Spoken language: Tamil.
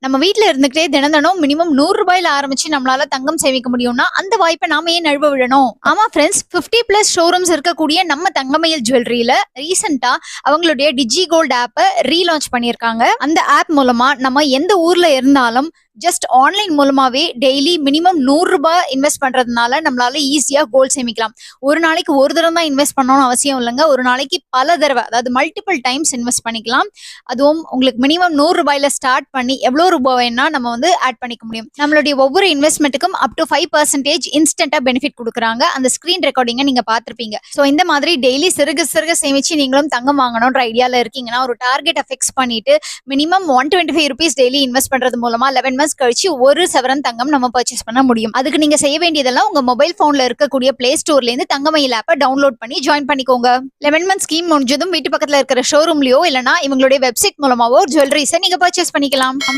நம்ம வீட்ல இருந்துகிட்டே தினம் மினிமம் ரூ. 100 ஆரம்பிச்சு நம்மளால தங்கம் சேமிக்க முடியும்னா அந்த வாய்ப்பை நாம ஏன் நழுவ விடணும்? ஆமா ஃப்ரெண்ட்ஸ், 50+ ஷோரூம்ஸ் இருக்கக்கூடிய நம்ம தங்கமயில் ஜுவல்லரியில ரீசெண்டா அவங்களுடைய டிஜி கோல்ட் ஆப்பை ரீலான்ச் பண்ணியிருக்காங்க. அந்த ஆப் மூலமா நம்ம எந்த ஊர்ல இருந்தாலும் ஜஸ்ட் ஆன்லைன் மூலமாவே டெய்லி மினிமம் ரூ. 100 இன்வெஸ்ட் பண்றதுனால நம்மளால ஈஸியா கோல்ட் சேமிக்கலாம். ஒரு நாளைக்கு ஒரு தடவை தான் இன்வெஸ்ட் பண்ணணும்னு அவசியம் இல்லைங்க. ஒரு நாளைக்கு பல தடவை, அதாவது மல்டிபிள் டைம்ஸ் இன்வெஸ்ட் பண்ணிக்கலாம். அதுவும் உங்களுக்கு மினிமம் ரூ. 100 ஸ்டார்ட் பண்ணி எவ்வளவு ரூபாய் வேணா நம்ம ஆட் பண்ணிக்க முடியும். நம்மளுடைய ஒவ்வொரு இன்வெஸ்ட்மெண்ட்டுக்கும் அப் டு 5% இன்ஸ்டன்டா பெனிஃபிட் கொடுக்குறாங்க. அந்த ஸ்கிரீன் ரெக்கார்டிங்கை நீங்க பார்த்திருப்பீங்க. ஸோ இந்த மாதிரி டெய்லி சிறுக சிறுக சேமிச்சு நீங்களும் தங்கம் வாங்கணும்ன்ற ஐடியால இருக்கீங்கன்னா ஒரு டார்கெட்டை ஃபிக்ஸ் பண்ணிட்டு மினிமம் ₹125 டெய்லி இன்வெஸ்ட் பண்றது மூலமா 11 months கழிச்சு ஒரு சவரன் தங்கம் நம்ம பர்ச்சேஸ் பண்ண முடியும். அதுக்கு நீங்க செய்ய வேண்டியதெல்லாம் உங்க மொபைல் போன்ல இருக்கக்கூடிய பிளே ஸ்டோர்ல இருந்து தங்கமயில் ஆப்பை டவுன்லோட் பண்ணி ஜாயின் பண்ணிக்கோங்க. 11 months ஸ்கீம் முடிஞ்சதும் வீட்டு பக்கத்துல இருக்கிற ஷோரூம்லயோ இல்லனா இவங்களுடைய வெப்சைட் மூலமாவோ ஜுவல்லரிஸை நீங்க பர்ச்சேஸ் பண்ணிக்கலாம்.